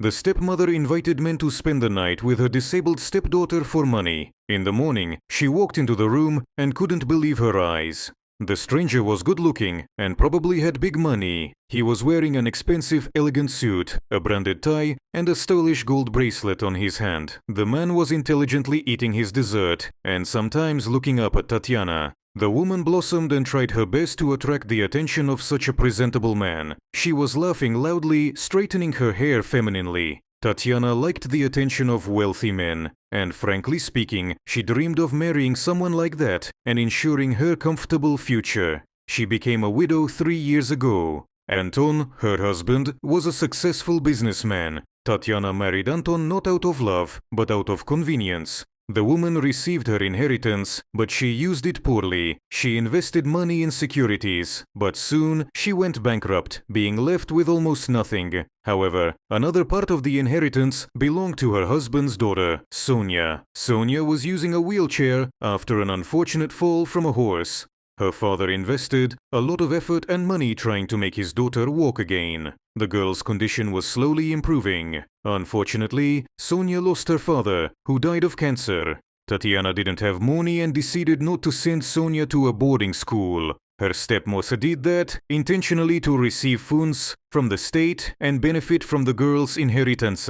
The stepmother invited men to spend the night with her disabled stepdaughter for money. In the morning, she walked into the room and couldn't believe her eyes. The stranger was good-looking and probably had big money. He was wearing an expensive, elegant suit, a branded tie, and a stylish gold bracelet on his hand. The man was intelligently eating his dessert and sometimes looking up at Tatiana. The woman blossomed and tried her best to attract the attention of such a presentable man. She was laughing loudly, straightening her hair femininely. Tatiana liked the attention of wealthy men, and frankly speaking, she dreamed of marrying someone like that and ensuring her comfortable future. She became a widow 3 years ago. Anton, her husband, was a successful businessman. Tatiana married Anton not out of love, but out of convenience. The woman received her inheritance, but she used it poorly. She invested money in securities, but soon she went bankrupt, being left with almost nothing. However, another part of the inheritance belonged to her husband's daughter, Sonia. Sonia was using a wheelchair after an unfortunate fall from a horse. Her father invested a lot of effort and money trying to make his daughter walk again. The girl's condition was slowly improving. Unfortunately, Sonia lost her father, who died of cancer. Tatiana didn't have money and decided not to send Sonia to a boarding school. Her stepmother did that intentionally to receive funds from the state and benefit from the girl's inheritance.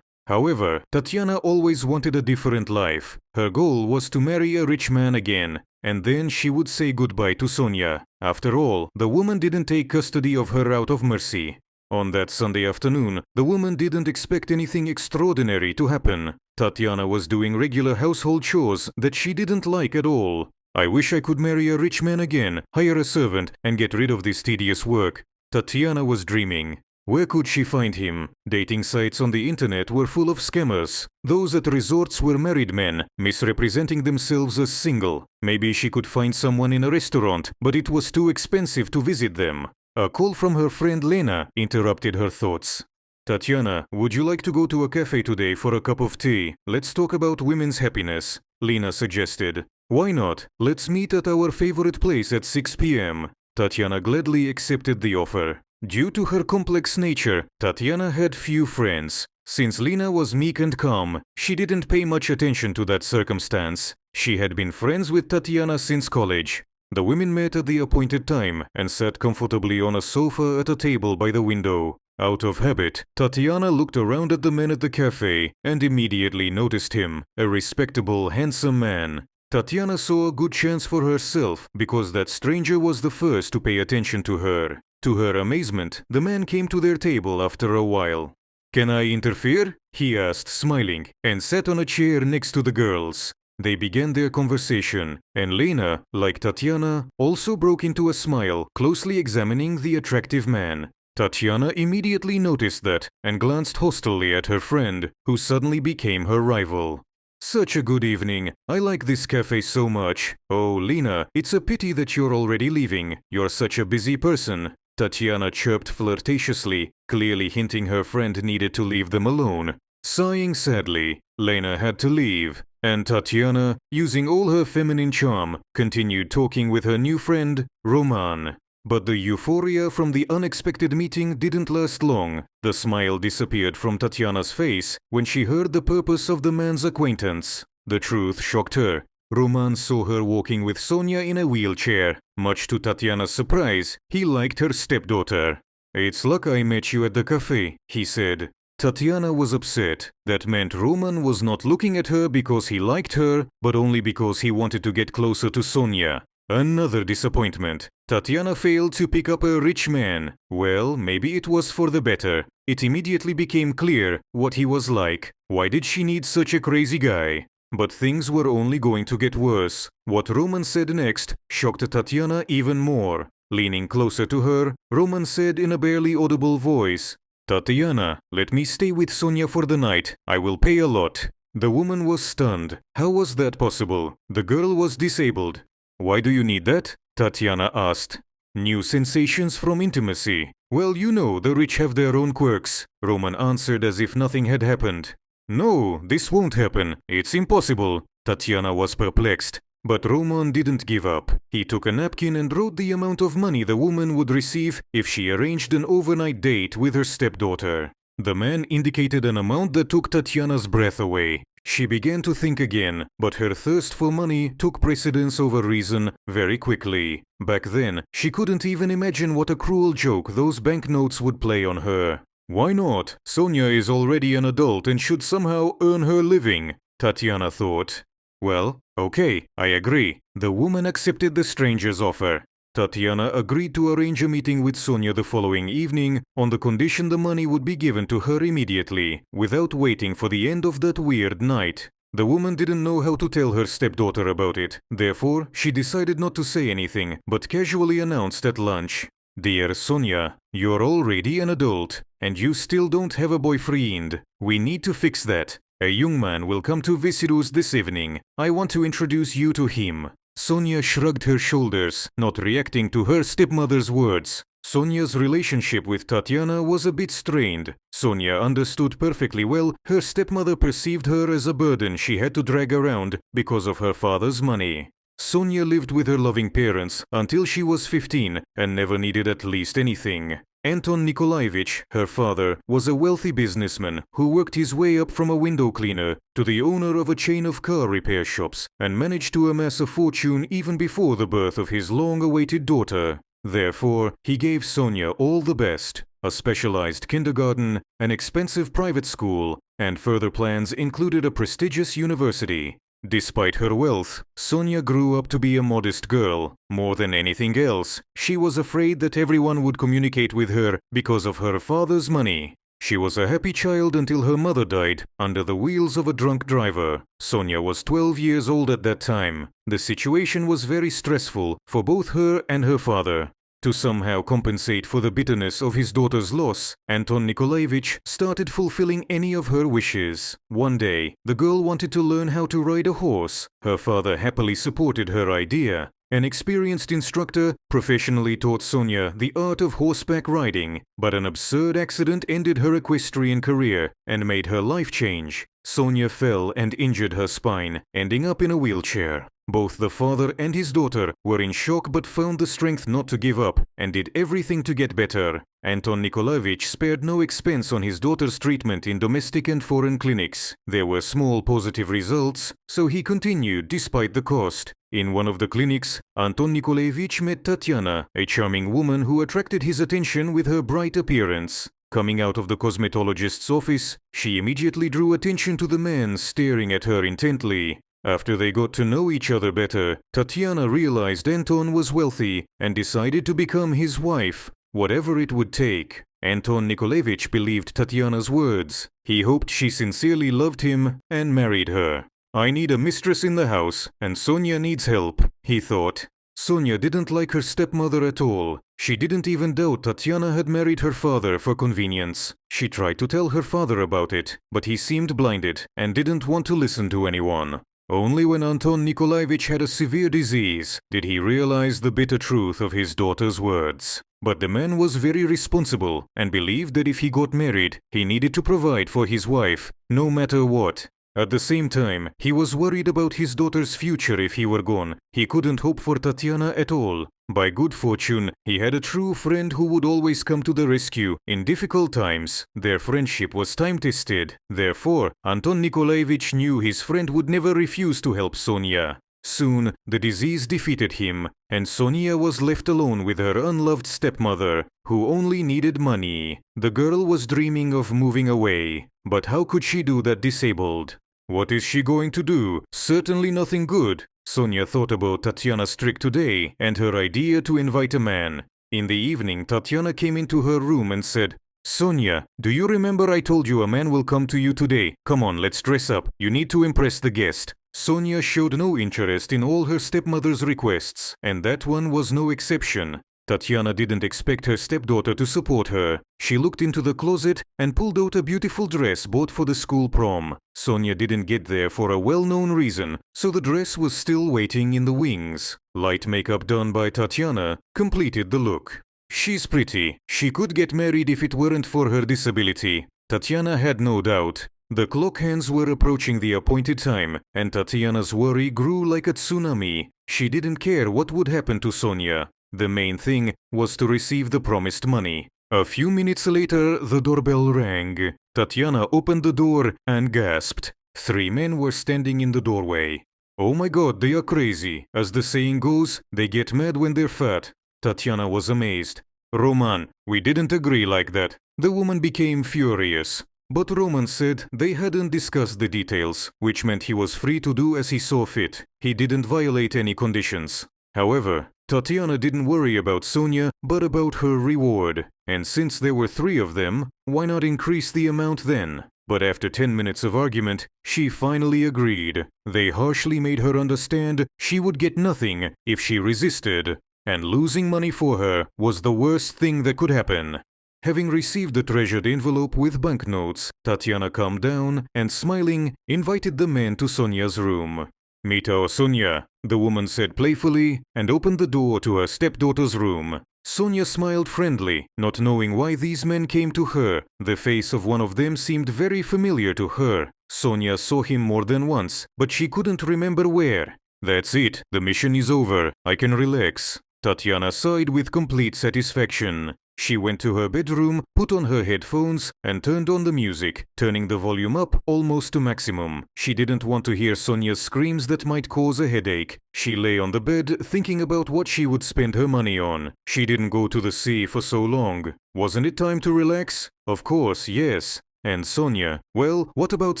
However, Tatiana always wanted a different life. Her goal was to marry a rich man again, and then she would say goodbye to Sonia. After all, the woman didn't take custody of her out of mercy. On that Sunday afternoon, the woman didn't expect anything extraordinary to happen. Tatiana was doing regular household chores that she didn't like at all. I wish I could marry a rich man again, hire a servant, and get rid of this tedious work. Tatiana was dreaming. Where could she find him? Dating sites on the internet were full of scammers. Those at resorts were married men, misrepresenting themselves as single. Maybe she could find someone in a restaurant, but it was too expensive to visit them. A call from her friend Lena interrupted her thoughts. Tatiana, would you like to go to a cafe today for a cup of tea? Let's talk about women's happiness, Lena suggested. Why not? Let's meet at our favorite place at 6 p.m. Tatiana gladly accepted the offer. Due to her complex nature, Tatiana had few friends. Since Lena was meek and calm, she didn't pay much attention to that circumstance. She had been friends with Tatiana since college. The women met at the appointed time and sat comfortably on a sofa at a table by the window. Out of habit, Tatiana looked around at the men at the cafe and immediately noticed him, a respectable, handsome man. Tatiana saw a good chance for herself because that stranger was the first to pay attention to her. To her amazement, the man came to their table after a while. "Can I interfere?" he asked, smiling, and sat on a chair next to the girls. They began their conversation, and Lena, like Tatiana, also broke into a smile, closely examining the attractive man. Tatiana immediately noticed that and glanced hostilely at her friend, who suddenly became her rival. "Such a good evening. I like this cafe so much. Oh, Lena, it's a pity that you're already leaving. You're such a busy person." Tatiana chirped flirtatiously, clearly hinting her friend needed to leave them alone. Sighing sadly, Lena had to leave, and Tatiana, using all her feminine charm, continued talking with her new friend, Roman. But the euphoria from the unexpected meeting didn't last long. The smile disappeared from Tatiana's face when she heard the purpose of the man's acquaintance. The truth shocked her. Roman saw her walking with Sonia in a wheelchair. Much to Tatiana's surprise, he liked her stepdaughter. "It's luck I met you at the cafe," he said. Tatiana was upset. That meant Roman was not looking at her because he liked her, but only because he wanted to get closer to Sonia. Another disappointment. Tatiana failed to pick up a rich man. Well, maybe it was for the better. It immediately became clear what he was like. Why did she need such a crazy guy? But things were only going to get worse. What Roman said next shocked Tatiana even more. Leaning closer to her, Roman said in a barely audible voice, "Tatiana, let me stay with Sonia for the night. I will pay a lot." The woman was stunned. How was that possible? The girl was disabled. "Why do you need that?" Tatiana asked. "New sensations from intimacy. Well, you know, the rich have their own quirks," Roman answered as if nothing had happened. "No, this won't happen. It's impossible." Tatiana was perplexed. But Roman didn't give up. He took a napkin and wrote the amount of money the woman would receive if she arranged an overnight date with her stepdaughter. The man indicated an amount that took Tatiana's breath away. She began to think again, but her thirst for money took precedence over reason very quickly. Back then, she couldn't even imagine what a cruel joke those banknotes would play on her. Why not? Sonia is already an adult and should somehow earn her living, Tatiana thought. Well, okay, I agree. The woman accepted the stranger's offer. Tatiana agreed to arrange a meeting with Sonia the following evening on the condition the money would be given to her immediately, without waiting for the end of that weird night. The woman didn't know how to tell her stepdaughter about it, therefore she decided not to say anything, but casually announced at lunch, "Dear Sonia, you're already an adult, and you still don't have a boyfriend. We need to fix that. A young man will come to visit us this evening. I want to introduce you to him." Sonia shrugged her shoulders, not reacting to her stepmother's words. Sonia's relationship with Tatiana was a bit strained. Sonia understood perfectly well her stepmother perceived her as a burden she had to drag around because of her father's money. Sonia lived with her loving parents until she was 15 and never needed at least anything. Anton Nikolaevich, her father, was a wealthy businessman who worked his way up from a window cleaner to the owner of a chain of car repair shops and managed to amass a fortune even before the birth of his long-awaited daughter. Therefore, he gave Sonia all the best, a specialized kindergarten, an expensive private school, and further plans included a prestigious university. Despite her wealth, Sonia grew up to be a modest girl. More than anything else, she was afraid that everyone would communicate with her because of her father's money. She was a happy child until her mother died under the wheels of a drunk driver. Sonia was 12 years old at that time. The situation was very stressful for both her and her father. To somehow compensate for the bitterness of his daughter's loss, Anton Nikolaevich started fulfilling any of her wishes. One day, the girl wanted to learn how to ride a horse. Her father happily supported her idea. An experienced instructor professionally taught Sonia the art of horseback riding, but an absurd accident ended her equestrian career and made her life change. Sonia fell and injured her spine, ending up in a wheelchair. Both the father and his daughter were in shock but found the strength not to give up and did everything to get better. Anton Nikolaevich spared no expense on his daughter's treatment in domestic and foreign clinics. There were small positive results, so he continued despite the cost. In one of the clinics, Anton Nikolaevich met Tatiana, a charming woman who attracted his attention with her bright appearance. Coming out of the cosmetologist's office, she immediately drew attention to the man staring at her intently. After they got to know each other better, Tatiana realized Anton was wealthy and decided to become his wife, whatever it would take. Anton Nikolaevich believed Tatiana's words. He hoped she sincerely loved him and married her. "I need a mistress in the house, and Sonia needs help," he thought. Sonia didn't like her stepmother at all. She didn't even doubt Tatiana had married her father for convenience. She tried to tell her father about it, but he seemed blinded and didn't want to listen to anyone. Only when Anton Nikolaevich had a severe disease did he realize the bitter truth of his daughter's words. But the man was very responsible and believed that if he got married, he needed to provide for his wife, no matter what. At the same time, he was worried about his daughter's future if he were gone. He couldn't hope for Tatiana at all. By good fortune, he had a true friend who would always come to the rescue in difficult times. Their friendship was time-tested. Therefore, Anton Nikolaevich knew his friend would never refuse to help Sonia. Soon, the disease defeated him, and Sonia was left alone with her unloved stepmother, who only needed money. The girl was dreaming of moving away, but how could she do that disabled? What is she going to do? Certainly nothing good. Sonia thought about Tatiana's trick today and her idea to invite a man. In the evening, Tatiana came into her room and said, "Sonia, do you remember I told you a man will come to you today? Come on, let's dress up. You need to impress the guest." Sonia showed no interest in all her stepmother's requests, and that one was no exception. Tatiana didn't expect her stepdaughter to support her. She looked into the closet and pulled out a beautiful dress bought for the school prom. Sonia didn't get there for a well-known reason, so the dress was still waiting in the wings. Light makeup done by Tatiana completed the look. She's pretty. She could get married if it weren't for her disability. Tatiana had no doubt. The clock hands were approaching the appointed time, and Tatiana's worry grew like a tsunami. She didn't care what would happen to Sonia. The main thing was to receive the promised money. A few minutes later, the doorbell rang. Tatiana opened the door and gasped. 3 men were standing in the doorway. Oh my god, they are crazy. As the saying goes, they get mad when they're fat. Tatiana was amazed. Roman, we didn't agree like that. The woman became furious. But Roman said they hadn't discussed the details, which meant he was free to do as he saw fit. He didn't violate any conditions. However, Tatiana didn't worry about Sonia, but about her reward. And since there were 3 of them, why not increase the amount then? But after 10 minutes of argument, she finally agreed. They harshly made her understand she would get nothing if she resisted, and losing money for her was the worst thing that could happen. Having received the treasured envelope with banknotes, Tatiana calmed down and, smiling, invited the men to Sonia's room. "Meet our Sonia," the woman said playfully, and opened the door to her stepdaughter's room. Sonia smiled friendly, not knowing why these men came to her. The face of one of them seemed very familiar to her. Sonia saw him more than once, but she couldn't remember where. "That's it, the mission is over, I can relax." Tatiana sighed with complete satisfaction. She went to her bedroom, put on her headphones, and turned on the music, turning the volume up almost to maximum. She didn't want to hear Sonia's screams that might cause a headache. She lay on the bed, thinking about what she would spend her money on. She didn't go to the sea for so long. Wasn't it time to relax? Of course, yes. And Sonia? Well, what about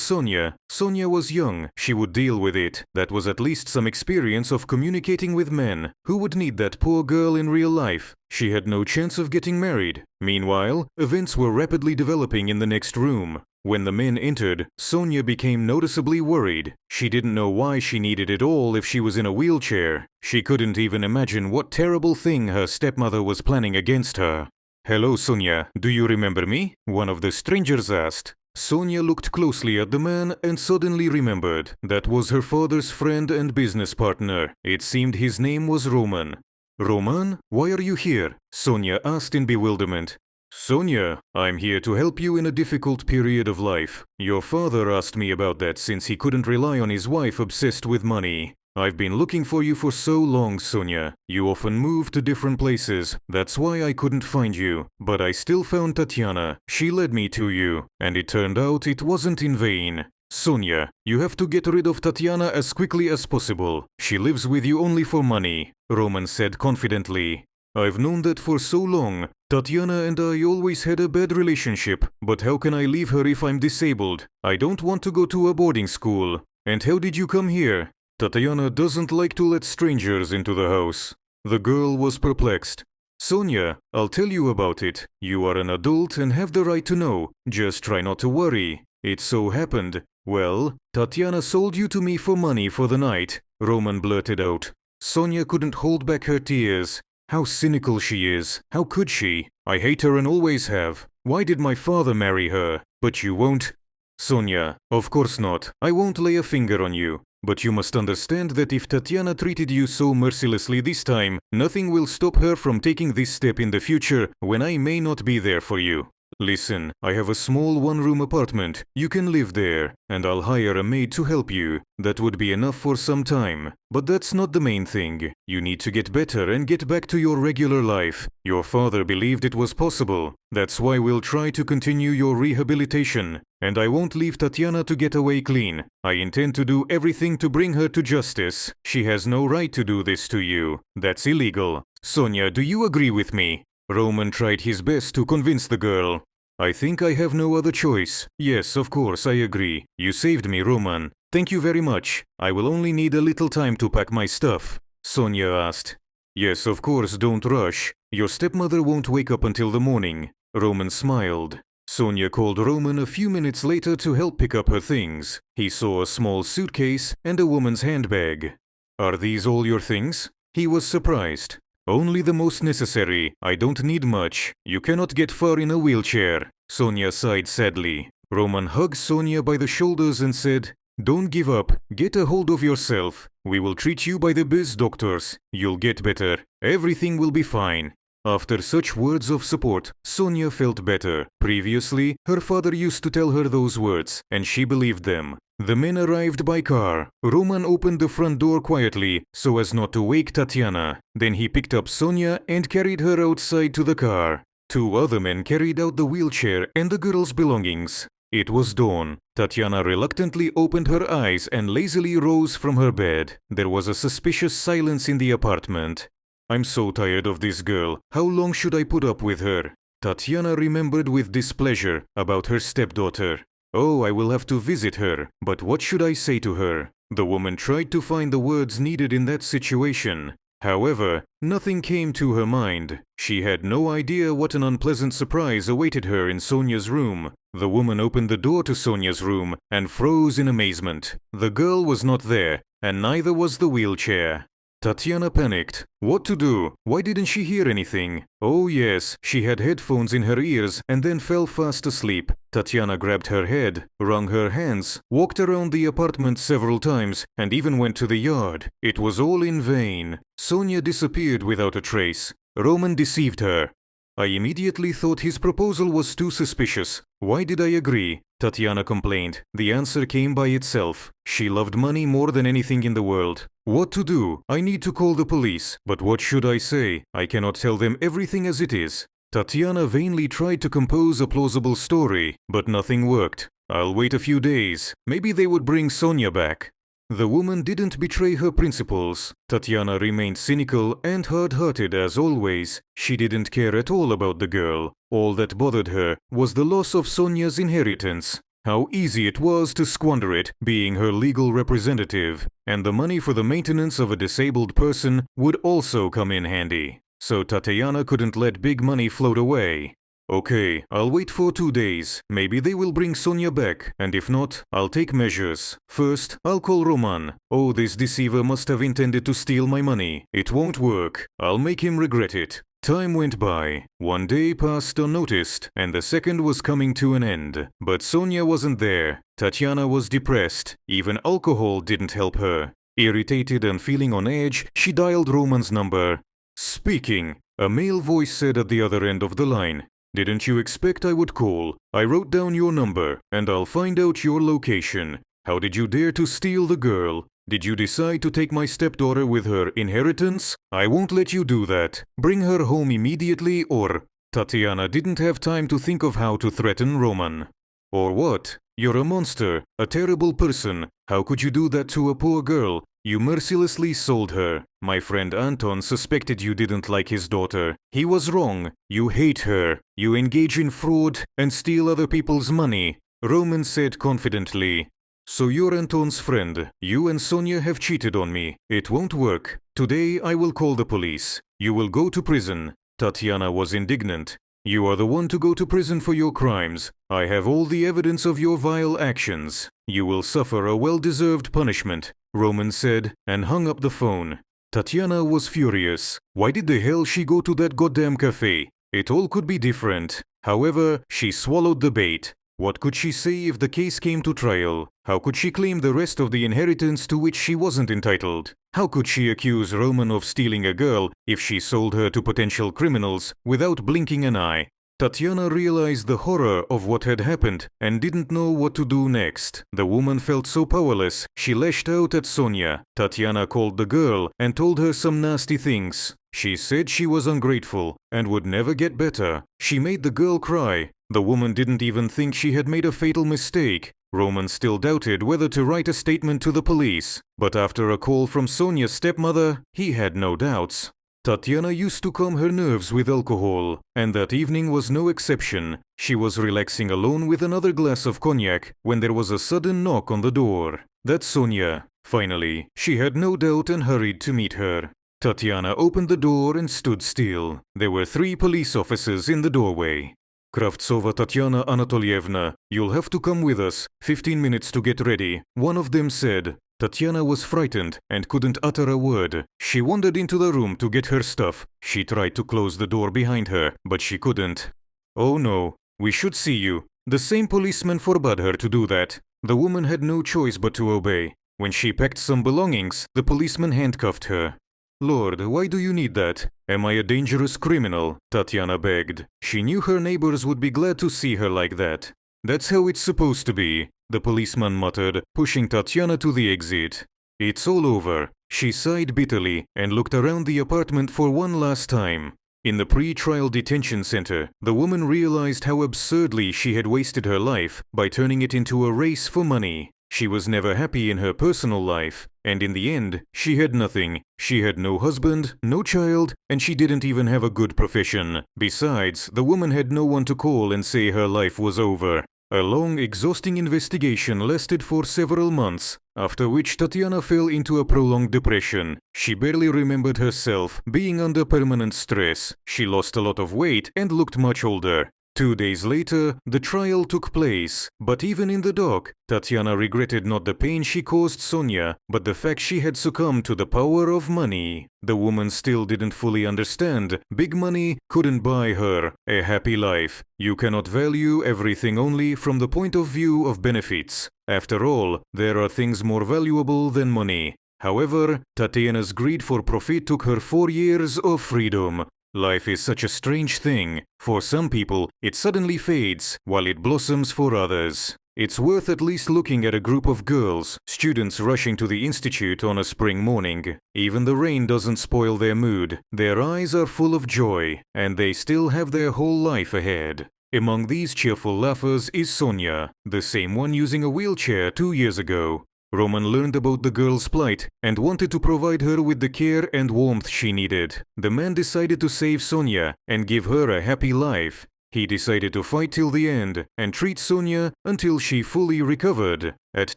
Sonia? Sonia was young. She would deal with it. That was at least some experience of communicating with men. Who would need that poor girl in real life? She had no chance of getting married. Meanwhile, events were rapidly developing in the next room. When the men entered, Sonia became noticeably worried. She didn't know why she needed it all if she was in a wheelchair. She couldn't even imagine what terrible thing her stepmother was planning against her. "Hello, Sonia, do you remember me?" one of the strangers asked. Sonia looked closely at the man and suddenly remembered. That was her father's friend and business partner. It seemed his name was Roman. "Roman, why are you here?" Sonia asked in bewilderment. "Sonia, I'm here to help you in a difficult period of life. Your father asked me about that since he couldn't rely on his wife obsessed with money. I've been looking for you for so long, Sonia. You often move to different places. That's why I couldn't find you. But I still found Tatiana. She led me to you. And it turned out it wasn't in vain. Sonia, you have to get rid of Tatiana as quickly as possible. She lives with you only for money," Roman said confidently. "I've known that for so long. Tatiana and I always had a bad relationship. But how can I leave her if I'm disabled? I don't want to go to a boarding school. And how did you come here?" "Tatiana doesn't like to let strangers into the house." The girl was perplexed. "Sonia, I'll tell you about it. You are an adult and have the right to know. Just try not to worry. It so happened. Well, Tatiana sold you to me for money for the night," Roman blurted out. Sonia couldn't hold back her tears. How cynical she is. How could she? I hate her and always have. Why did my father marry her? But you won't. Sonia, of course not. I won't lay a finger on you. But you must understand that if Tatiana treated you so mercilessly this time, nothing will stop her from taking this step in the future when I may not be there for you. Listen, I have a small one-room apartment. You can live there, and I'll hire a maid to help you. That would be enough for some time. But that's not the main thing. You need to get better and get back to your regular life. Your father believed it was possible. That's why we'll try to continue your rehabilitation. And I won't leave Tatiana to get away clean. I intend to do everything to bring her to justice. She has no right to do this to you. That's illegal. Sonia, do you agree with me? Roman tried his best to convince the girl. I think I have no other choice. Yes, of course, I agree. You saved me, Roman. Thank you very much. I will only need a little time to pack my stuff. Sonia asked. Yes, of course, don't rush. Your stepmother won't wake up until the morning. Roman smiled. Sonia called Roman a few minutes later to help pick up her things. He saw a small suitcase and a woman's handbag. Are these all your things? He was surprised. Only the most necessary. I don't need much. You cannot get far in a wheelchair. Sonia sighed sadly. Roman hugged Sonia by the shoulders and said, Don't give up. Get a hold of yourself. We will treat you by the biz doctors. You'll get better. Everything will be fine. After such words of support, Sonia felt better. Previously, her father used to tell her those words, and she believed them. The men arrived by car. Roman opened the front door quietly, so as not to wake Tatiana. Then he picked up Sonia and carried her outside to the car. Two other men carried out the wheelchair and the girl's belongings. It was dawn. Tatiana reluctantly opened her eyes and lazily rose from her bed. There was a suspicious silence in the apartment. I'm so tired of this girl. How long should I put up with her? Tatiana remembered with displeasure about her stepdaughter. Oh, I will have to visit her, but what should I say to her? The woman tried to find the words needed in that situation. However, nothing came to her mind. She had no idea what an unpleasant surprise awaited her in Sonia's room. The woman opened the door to Sonia's room and froze in amazement. The girl was not there, and neither was the wheelchair. Tatiana panicked. What to do? Why didn't she hear anything? Oh yes, she had headphones in her ears and then fell fast asleep. Tatiana grabbed her head, wrung her hands, walked around the apartment several times, and even went to the yard. It was all in vain. Sonia disappeared without a trace. Roman deceived her. I immediately thought his proposal was too suspicious. Why did I agree? Tatiana complained. The answer came by itself. She loved money more than anything in the world. What to do? I need to call the police. But what should I say? I cannot tell them everything as it is. Tatiana vainly tried to compose a plausible story, but nothing worked. I'll wait a few days. Maybe they would bring Sonia back. The woman didn't betray her principles. Tatiana remained cynical and hard-hearted as always. She didn't care at all about the girl. All that bothered her was the loss of Sonia's inheritance. How easy it was to squander it, being her legal representative. And the money for the maintenance of a disabled person would also come in handy. So Tatiana couldn't let big money float away. Okay, I'll wait for 2 days. Maybe they will bring Sonia back, and if not, I'll take measures. First, I'll call Roman. Oh, this deceiver must have intended to steal my money. It won't work. I'll make him regret it. Time went by. 1 day passed unnoticed, and the second was coming to an end. But Sonia wasn't there. Tatiana was depressed. Even alcohol didn't help her. Irritated and feeling on edge, she dialed Roman's number. Speaking, a male voice said at the other end of the line. Didn't you expect I would call? I wrote down your number, and I'll find out your location. How did you dare to steal the girl? Did you decide to take my stepdaughter with her inheritance? I won't let you do that. Bring her home immediately or... Tatiana didn't have time to think of how to threaten Roman. Or what? You're a monster, a terrible person. How could you do that to a poor girl? You mercilessly sold her. My friend Anton suspected you didn't like his daughter. He was wrong. You hate her. You engage in fraud and steal other people's money. Roman said confidently. So you're Anton's friend. You and Sonia have cheated on me. It won't work. Today I will call the police. You will go to prison. Tatiana was indignant. You are the one to go to prison for your crimes. I have all the evidence of your vile actions. You will suffer a well-deserved punishment, Roman said, and hung up the phone. Tatiana was furious. Why did the hell she go to that goddamn cafe? It all could be different. However, she swallowed the bait. What could she say if the case came to trial? How could she claim the rest of the inheritance to which she wasn't entitled? How could she accuse Roman of stealing a girl if she sold her to potential criminals without blinking an eye? Tatiana realized the horror of what had happened and didn't know what to do next. The woman felt so powerless, she lashed out at Sonia. Tatiana called the girl and told her some nasty things. She said she was ungrateful and would never get better. She made the girl cry. The woman didn't even think she had made a fatal mistake. Roman still doubted whether to write a statement to the police. But after a call from Sonia's stepmother, he had no doubts. Tatiana used to calm her nerves with alcohol, and that evening was no exception. She was relaxing alone with another glass of cognac when there was a sudden knock on the door. That's Sonia. Finally, she had no doubt and hurried to meet her. Tatiana opened the door and stood still. There were 3 police officers in the doorway. Kravtsova Tatiana Anatolievna, you'll have to come with us. 15 minutes to get ready, one of them said. Tatiana was frightened and couldn't utter a word. She wandered into the room to get her stuff. She tried to close the door behind her, but she couldn't. Oh no, we should see you. The same policeman forbade her to do that. The woman had no choice but to obey. When she packed some belongings, the policeman handcuffed her. Lord, why do you need that? Am I a dangerous criminal? Tatiana begged. She knew her neighbors would be glad to see her like that. That's how it's supposed to be, the policeman muttered, pushing Tatiana to the exit. It's all over. She sighed bitterly and looked around the apartment for one last time. In the pre-trial detention center, the woman realized how absurdly she had wasted her life by turning it into a race for money. She was never happy in her personal life, and in the end, she had nothing. She had no husband, no child, and she didn't even have a good profession. Besides, the woman had no one to call and say her life was over. A long, exhausting investigation lasted for several months, after which Tatiana fell into a prolonged depression. She barely remembered herself, being under permanent stress. She lost a lot of weight and looked much older. 2 days later, the trial took place, but even in the dock, Tatiana regretted not the pain she caused Sonia, but the fact she had succumbed to the power of money. The woman still didn't fully understand. Big money couldn't buy her a happy life. You cannot value everything only from the point of view of benefits. After all, there are things more valuable than money. However, Tatiana's greed for profit took her 4 years of freedom. Life is such a strange thing. For some people, it suddenly fades, while it blossoms for others. It's worth at least looking at a group of girls, students rushing to the institute on a spring morning. Even the rain doesn't spoil their mood. Their eyes are full of joy, and they still have their whole life ahead. Among these cheerful laughers is Sonia, the same one using a wheelchair 2 years ago. Roman learned about the girl's plight and wanted to provide her with the care and warmth she needed. The man decided to save Sonia and give her a happy life. He decided to fight till the end and treat Sonia until she fully recovered. At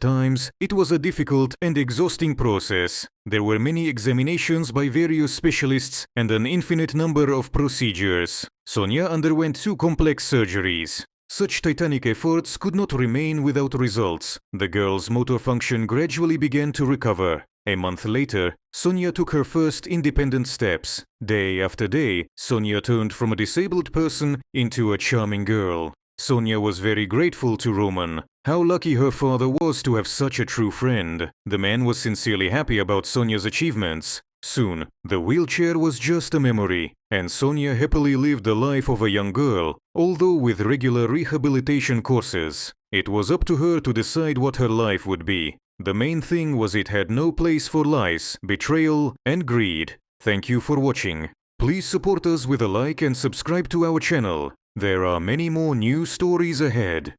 times, it was a difficult and exhausting process. There were many examinations by various specialists and an infinite number of procedures. Sonia underwent 2 complex surgeries. Such titanic efforts could not remain without results. The girl's motor function gradually began to recover. A month later, Sonia took her first independent steps. Day after day, Sonia turned from a disabled person into a charming girl. Sonia was very grateful to Roman. How lucky her father was to have such a true friend. The man was sincerely happy about Sonia's achievements. Soon, the wheelchair was just a memory, and Sonia happily lived the life of a young girl, although with regular rehabilitation courses. It was up to her to decide what her life would be. The main thing was it had no place for lies, betrayal, and greed. Thank you for watching. Please support us with a like and subscribe to our channel. There are many more new stories ahead.